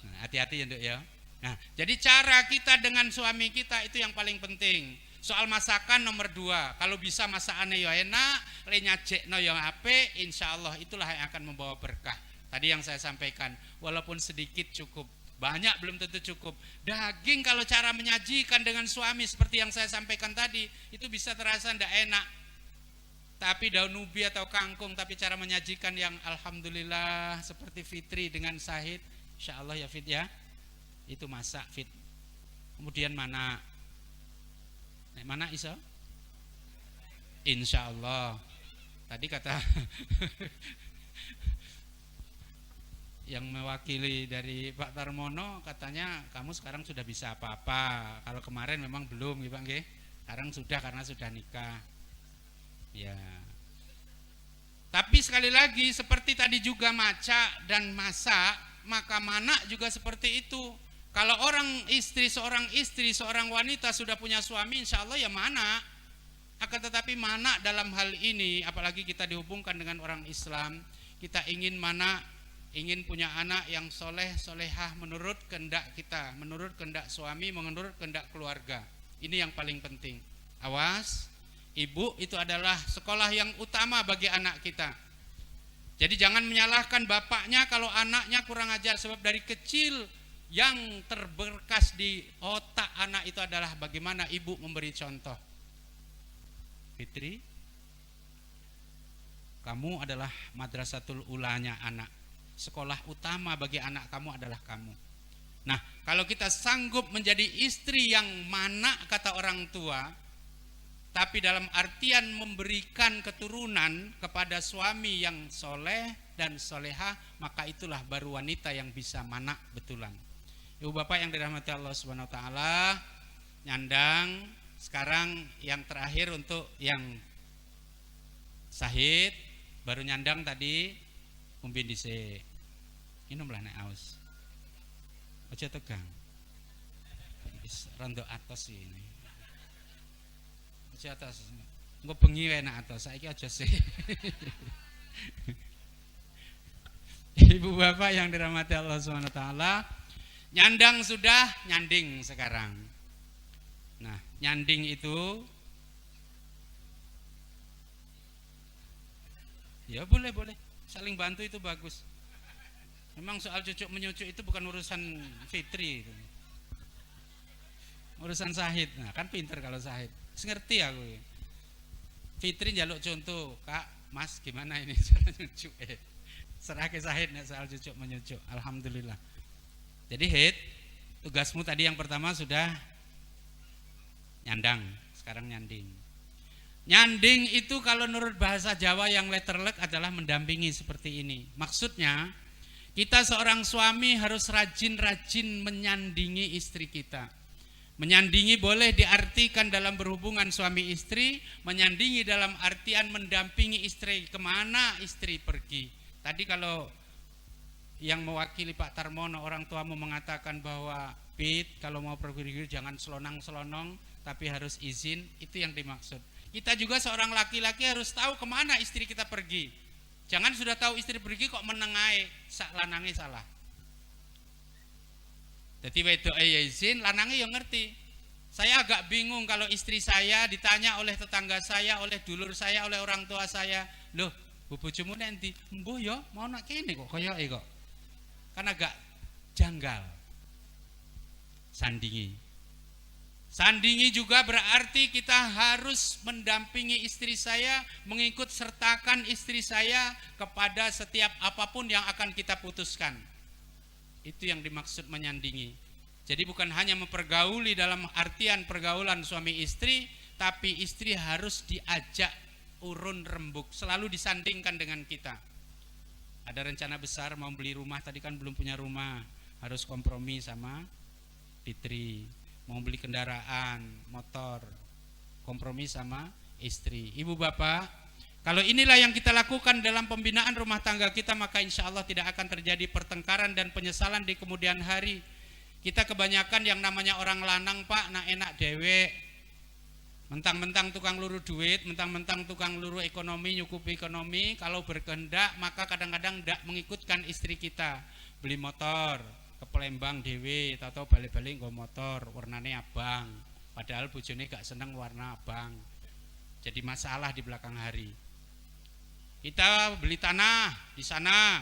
Nah, hati-hati ya Nduk ya. Nah, jadi cara kita dengan suami kita itu yang paling penting. Soal masakan nomor 2, kalau bisa masakannya ya enak, le nyajekno ya apik, insyaallah itulah yang akan membawa berkah. Tadi yang saya sampaikan, walaupun sedikit cukup, banyak belum tentu cukup. Daging kalau cara menyajikan dengan suami seperti yang saya sampaikan tadi, itu bisa terasa tidak enak. Tapi daun ubi atau kangkung, tapi cara menyajikan yang alhamdulillah seperti Fitri dengan Sahid, insyaallah ya Fit ya, itu masak Fit. Kemudian mana iso? Insyaallah. Tadi kata yang mewakili dari Pak Tarmono, katanya kamu sekarang sudah bisa apa-apa. Kalau kemarin memang belum, gitu nggih. Sekarang sudah karena sudah nikah. Ya. Tapi sekali lagi seperti tadi juga maca dan masak, maka mana juga seperti itu. Kalau seorang istri, seorang wanita sudah punya suami, insya Allah ya mana. Akan tetapi mana dalam hal ini, apalagi kita dihubungkan dengan orang Islam, kita ingin punya anak yang soleh, solehah menurut kehendak kita, menurut kehendak suami, menurut kehendak keluarga. Ini yang paling penting. Awas, ibu itu adalah sekolah yang utama bagi anak kita. Jadi jangan menyalahkan bapaknya kalau anaknya kurang ajar, sebab dari kecil yang terberkas di otak anak itu adalah bagaimana ibu memberi contoh. Fitri, kamu adalah madrasatul ulanya anak. Sekolah utama bagi anak kamu adalah kamu. Nah, kalau kita sanggup menjadi istri yang mana kata orang tua, tapi dalam artian memberikan keturunan kepada suami yang soleh dan solehah, maka itulah baru wanita yang bisa mana betulan. Ibu bapak yang dirahmati Allah Subhanahu wa taala, nyandang sekarang yang terakhir untuk yang Sahid, baru nyandang tadi umbin dhisik. Minumlah nek aus. Aja tegang. Wis rada atos ini. Aja atos. Engko bengi wae nek atos, saiki aja sih. Ibu bapak yang dirahmati Allah Subhanahu wa taala, nyandang sudah, nyanding sekarang. Nah, nyanding itu ya boleh, saling bantu itu bagus. Memang soal cucuk menyucuk itu bukan urusan Fitri itu. Urusan Sahid. Nah, kan pinter kalau Sahid. Ngerti aku. Fitri njaluk contoh, Kak, Mas gimana ini cara nyucuk? Serah ke Sahid nek soal cucuk menyucuk. Alhamdulillah. Jadi Hid, tugasmu tadi yang pertama sudah nyandang, sekarang nyanding. Nyanding itu kalau menurut bahasa Jawa yang letterlek adalah mendampingi seperti ini. Maksudnya, kita seorang suami harus rajin-rajin menyandingi istri kita. Menyandingi boleh diartikan dalam berhubungan suami istri, menyandingi dalam artian mendampingi istri kemana istri pergi. Tadi kalau yang mewakili Pak Tarmono, orang tuamu mengatakan bahwa Pit, kalau mau pergi jangan selonang-selonong, tapi harus izin, itu yang dimaksud. Kita juga seorang laki-laki harus tahu kemana istri kita pergi. Jangan sudah tahu istri pergi kok menengai, lanange salah. Jadi wedoke ya izin, lanange ya ngerti. Saya agak bingung kalau istri saya ditanya oleh tetangga saya, oleh dulur saya, oleh orang tua saya, loh, bojomu nanti, mbuh ya, mau nak kene kok koyoke kok. Kan agak janggal. Sandingi juga berarti kita harus mendampingi istri saya, mengikut sertakan istri saya kepada setiap apapun yang akan kita putuskan. Itu yang dimaksud menyandingi. Jadi bukan hanya mempergauli dalam artian pergaulan suami istri, tapi istri harus diajak urun rembuk, selalu disandingkan dengan kita. Ada rencana besar mau beli rumah, tadi kan belum punya rumah, harus kompromi sama Fitri. Mau beli kendaraan, motor, kompromi sama istri. Ibu bapak, kalau inilah yang kita lakukan dalam pembinaan rumah tangga kita, maka insya Allah tidak akan terjadi pertengkaran dan penyesalan di kemudian hari. Kita kebanyakan yang namanya orang lanang pak, nak enak dewek, mentang-mentang tukang luru duit, mentang-mentang tukang luru ekonomi, nyukupi ekonomi. Kalau berkehendak maka kadang-kadang tidak mengikutkan istri kita. Beli motor ke Palembang dewe, atau balik-balik nggo motor warnanya abang, padahal bojone gak seneng warna abang. Jadi masalah di belakang hari. Kita beli tanah di sana,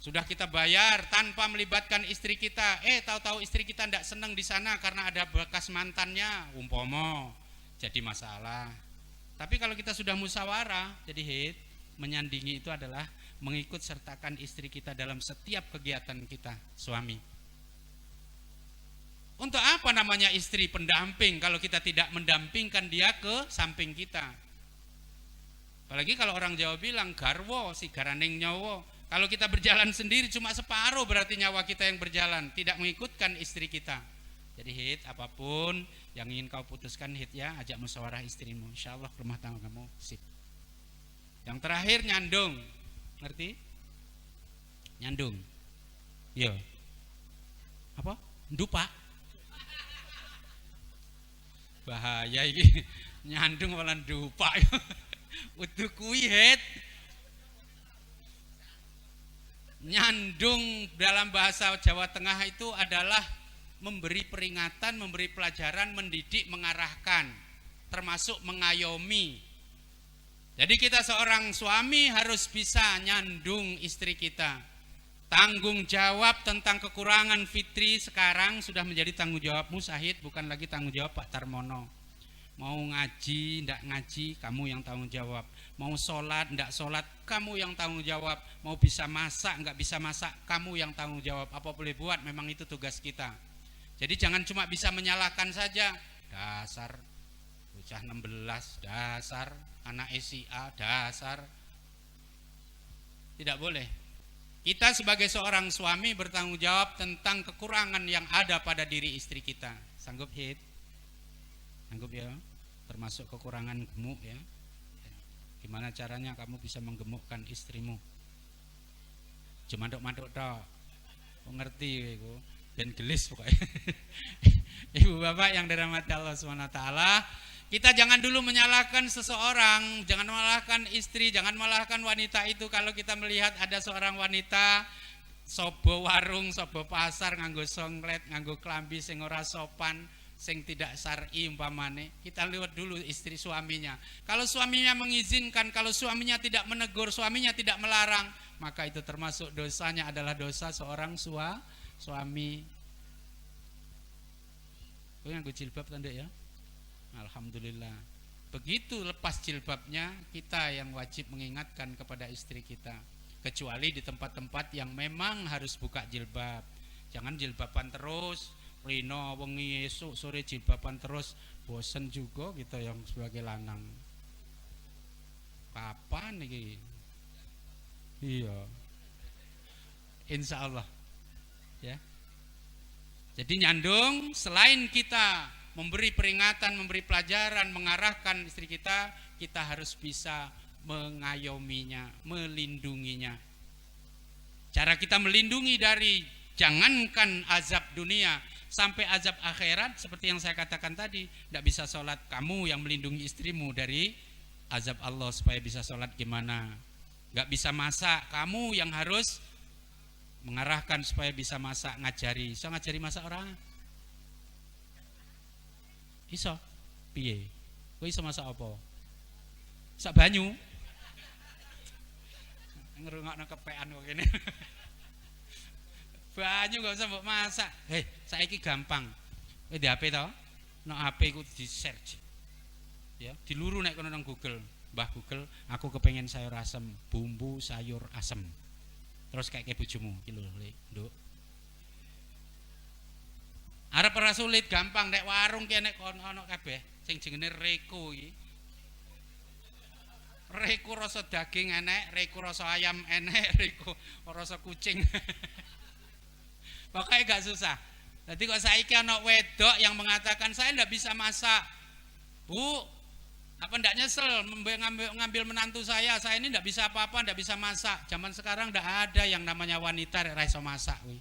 sudah kita bayar tanpa melibatkan istri kita. Tahu-tahu istri kita tidak seneng di sana karena ada bekas mantannya, umpomo. Jadi masalah. Tapi kalau kita sudah musyawarah, jadi menyandingi itu adalah mengikut sertakan istri kita dalam setiap kegiatan kita, suami. Untuk apa namanya istri pendamping kalau kita tidak mendampingkan dia ke samping kita? Apalagi kalau orang Jawa bilang garwo si garaning nyawa. Kalau kita berjalan sendiri cuma separuh berarti nyawa kita yang berjalan, tidak mengikutkan istri kita. Jadi apapun yang ingin kau putuskan ya, ajak musyawarah istrimu. Insya Allah rumah tangga kamu sip. Yang terakhir nyandung, ngerti? Nyandung. Yo. Apa? Dupa. Bahaya ini. Nyandung malah dupa. Utuh kui Nyandung dalam bahasa Jawa Tengah itu adalah memberi peringatan, memberi pelajaran, mendidik, mengarahkan, termasuk mengayomi. Jadi kita seorang suami harus bisa nyandung istri kita. Tanggung jawab tentang kekurangan Fitri sekarang sudah menjadi tanggung jawabmu Syahid, bukan lagi tanggung jawab Pak Tarmono. Mau ngaji, ndak ngaji, kamu yang tanggung jawab. Mau sholat, ndak sholat, kamu yang tanggung jawab. Mau bisa masak, nggak bisa masak, kamu yang tanggung jawab. Apa boleh buat, memang itu tugas kita. Jadi jangan cuma bisa menyalahkan saja. Dasar bocah 16, dasar anak SIA, dasar. Tidak boleh. Kita sebagai seorang suami bertanggung jawab tentang kekurangan yang ada pada diri istri kita. Sanggup Sanggup ya? Termasuk kekurangan gemuk ya. Gimana caranya kamu bisa menggemukkan istrimu? Cuma manduk-manduk tok. Ngerti iku. Ben gelis pokoknya. Ibu bapak yang dirahmati Allah SWT, kita jangan dulu menyalahkan seseorang, jangan menyalahkan istri, jangan menyalahkan wanita itu. Kalau kita melihat ada seorang wanita sobo warung, sobo pasar, nganggo songlet, nganggo klambi sing ora sopan, sing tidak syar'i umpamane, kita lihat dulu istri suaminya. Kalau suaminya mengizinkan, kalau suaminya tidak menegur, suaminya tidak melarang, maka itu termasuk dosanya adalah dosa seorang suami. Kau yang jilbab tanda ya? Alhamdulillah. Begitu lepas jilbabnya, kita yang wajib mengingatkan kepada istri kita. Kecuali di tempat-tempat yang memang harus buka jilbab. Jangan jilbaban terus, rino wengi esuk sore jilbaban terus, bosen juga kita yang sebagai lanang. Kapan nih? Iya. Insya Allah. Ya. Jadi nyandung, selain kita memberi peringatan, memberi pelajaran, mengarahkan istri kita, kita harus bisa mengayominya, melindunginya. Cara kita melindungi dari jangankan azab dunia sampai azab akhirat, seperti yang saya katakan tadi, tidak bisa sholat, kamu yang melindungi istrimu dari azab Allah supaya bisa sholat gimana. Gak bisa masak, kamu yang harus mengarahkan supaya bisa masak, ngajari. So ngajari masak orang? Iso? Piye? Kowe iso masak apa? Sak banyu. Ngerungokno kepean kok kene. Banyu gak usah mbok masak. Saiki gampang. Kowe di HP to? Nek HP ku di-search. Ya, diluru nek kono nang Google. Mbah Google, aku kepengen sayur asem, bumbu sayur asem. Terus kayak bojomu iki lho, Nduk. Arep ora Ora sulit, gampang nek warung ki nek ono kabeh sing jenenge reko iki. Reko rasa daging enek, reko rasa ayam enek, reko rasa kucing. Pokoknya gak susah. Jadi kok saiki ana wedok yang mengatakan saya ndak bisa masak. Bu, apa ndak nyesel ngambil menantu saya ini ndak bisa apa-apa, ndak bisa masak. Zaman sekarang ndak ada yang namanya wanita ra iso masak kuwi.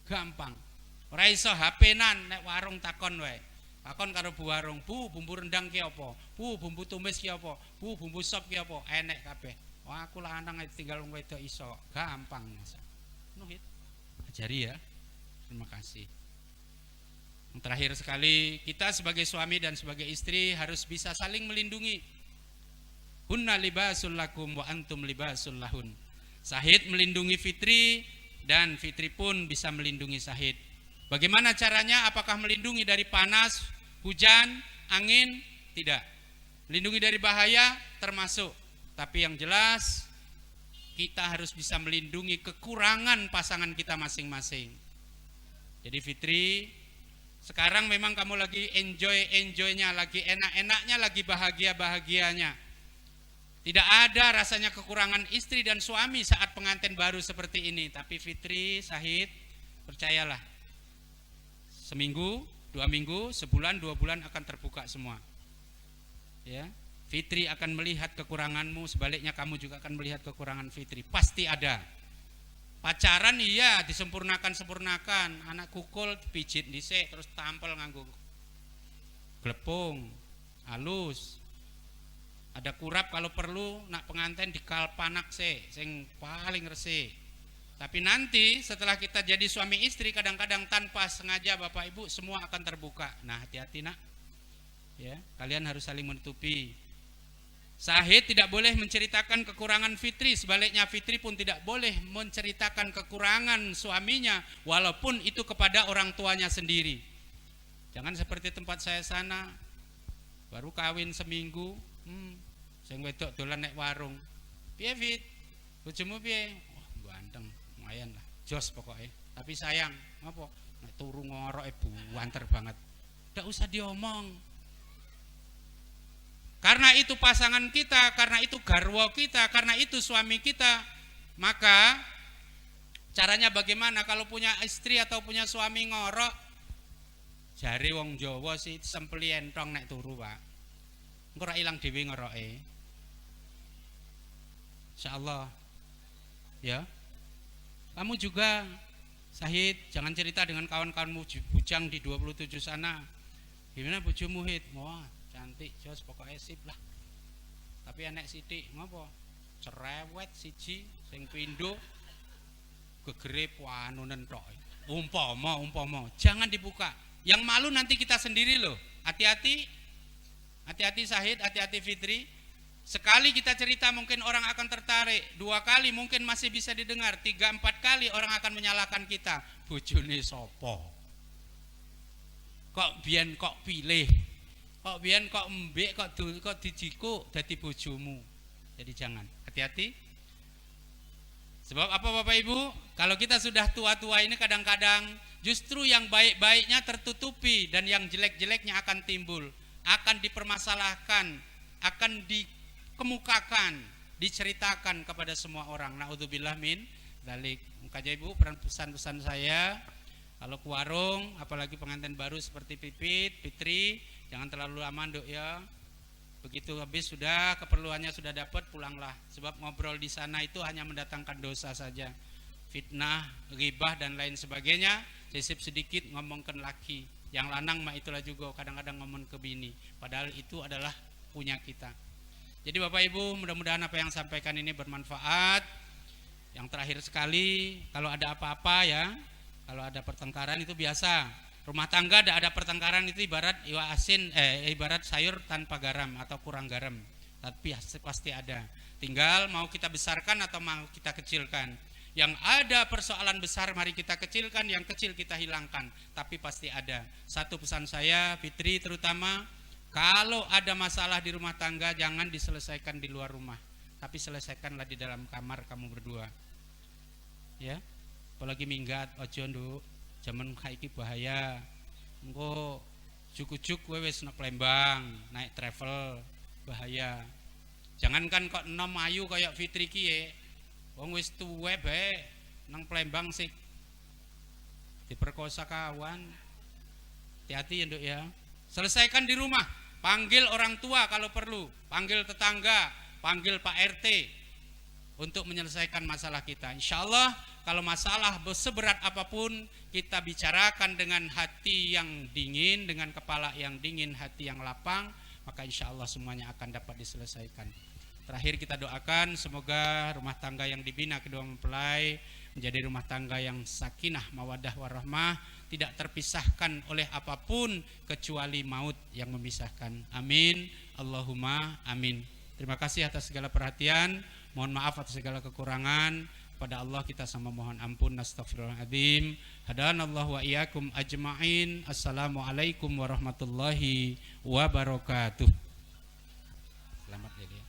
Gampang. Ora iso HP-nan nek warung takon wae. Takon karo bu warung, "Bu, bumbu rendang ki apa? Bu, bumbu tumis ki apa? Bu, bumbu sop ki apa?" Enek kabeh. Wah, aku lanang tinggal wong wedok iso. Gampang masak. Nuhit. Ajari ya. Terima kasih. Yang terakhir sekali, kita sebagai suami dan sebagai istri harus bisa saling melindungi. Hunna libasul lakum wa antum libasul lahun. Sahid melindungi Fitri dan Fitri pun bisa melindungi Sahid. Bagaimana caranya? Apakah melindungi dari panas, hujan, angin? Tidak. Melindungi dari bahaya termasuk. Tapi yang jelas kita harus bisa melindungi kekurangan pasangan kita masing-masing. Jadi Fitri, sekarang memang kamu lagi enjoy-nya, lagi enak-enaknya, lagi bahagia-bahagianya. Tidak ada rasanya kekurangan istri dan suami saat pengantin baru seperti ini. Tapi Fitri, Sahid, percayalah, seminggu, 2 minggu, sebulan, 2 bulan akan terbuka semua. Ya, Fitri akan melihat kekuranganmu, sebaliknya kamu juga akan melihat kekurangan Fitri. Pasti ada. Pacaran iya disempurnakan, anak kukul pijit dhisik terus tampil nganggo glepung, halus. Ada kurap kalau perlu, nak pengantin dikalpanak sing paling resik. Tapi nanti setelah kita jadi suami istri kadang-kadang tanpa sengaja Bapak Ibu semua akan terbuka. Nah, hati-hati nak. Ya, kalian harus saling menutupi. Sahid tidak boleh menceritakan kekurangan Fitri, sebaliknya Fitri pun tidak boleh menceritakan kekurangan suaminya walaupun itu kepada orang tuanya sendiri. Jangan seperti tempat saya sana, baru kawin seminggu, sing wedok dolan nek warung. Piye Fit? Bojomu piye? Wah, ganteng, lumayan lah. Jos pokoknya. Tapi sayang, apa? Nek turu ngoroke buanter banget. Ndak usah diomong. Karena itu pasangan kita, karena itu garwa kita, karena itu suami kita. Maka caranya bagaimana kalau punya istri atau punya suami ngorok? Jare wong Jawa sih sempeli entong nek turu, Pak. Engko ora ilang dhewe ngoroke. Insyaallah. Ya. Kamu juga Sahid, jangan cerita dengan kawan-kawanmu bujang di 27 sana. Gimana bojomu, Hid? Wah, cantik, jos pokoknya sip lah. Tapi anek sithik ngopo? Cerewet siji sing pindho gegere panunen tok. Umpama jangan dibuka. Yang malu nanti kita sendiri loh. Hati-hati. Hati-hati Sahid, hati-hati Fitri. Sekali kita cerita mungkin orang akan tertarik, 2 kali mungkin masih bisa didengar, 3, 4 kali orang akan menyalahkan kita. Bojone sapa? Kok biyen kok pilih? Kok biyen kok mbek kok dijikuk dadi bojomu. Jadi jangan, hati-hati. Sebab apa Bapak Ibu? Kalau kita sudah tua-tua ini kadang-kadang justru yang baik-baiknya tertutupi dan yang jelek-jeleknya akan timbul, akan dipermasalahkan, akan dikemukakan, diceritakan kepada semua orang. Naudzubillah min dzalik. Makanya Ibu, pesan-pesan saya kalau ke warung, apalagi pengantin baru seperti Pipit, Fitri, jangan terlalu lama Nduk ya. Begitu habis sudah keperluannya sudah dapat, pulanglah. Sebab ngobrol di sana itu hanya mendatangkan dosa saja. Fitnah, ghibah dan lain sebagainya. Sisip sedikit ngomongkan laki. Yang lanang mah itulah juga kadang-kadang ngomong ke bini. Padahal itu adalah punya kita. Jadi Bapak Ibu, mudah-mudahan apa yang sampaikan ini bermanfaat. Yang terakhir sekali, kalau ada apa-apa ya, kalau ada pertengkaran itu biasa. Rumah tangga ada pertengkaran itu ibarat iwa asin, ibarat sayur tanpa garam atau kurang garam. Tapi pasti ada. Tinggal mau kita besarkan atau mau kita kecilkan. Yang ada persoalan besar mari kita kecilkan, yang kecil kita hilangkan. Tapi pasti ada. Satu pesan saya, Fitri terutama, kalau ada masalah di rumah tangga jangan diselesaikan di luar rumah, tapi selesaikanlah di dalam kamar kamu berdua. Ya. Apalagi minggat ojo nduk, zaman kaiki bahaya. Engko juk-juk kowe wis nek Palembang, naik travel bahaya. Jangankan kok enom ayu kayak Fitri ki ye. Wong wis tuwe bae nang Palembang sik diperkosa kawan. Hati-hati ya Nduk ya. Selesaikan di rumah. Panggil orang tua kalau perlu, panggil tetangga, panggil Pak RT untuk menyelesaikan masalah kita. Insya Allah kalau masalah seberat apapun kita bicarakan dengan hati yang dingin, dengan kepala yang dingin, hati yang lapang, maka insya Allah semuanya akan dapat diselesaikan. Terakhir kita doakan semoga rumah tangga yang dibina kedua mempelai menjadi rumah tangga yang sakinah, mawaddah, warahmah, tidak terpisahkan oleh apapun kecuali maut yang memisahkan. Amin. Allahumma amin. Terima kasih atas segala perhatian. Mohon maaf atas segala kekurangan. Pada Allah kita sama mohon ampun. Astaghfirullahaladzim. Hadanallahu wa iyyakum ajma'in. Assalamualaikum warahmatullahi wabarakatuh. Selamat ya.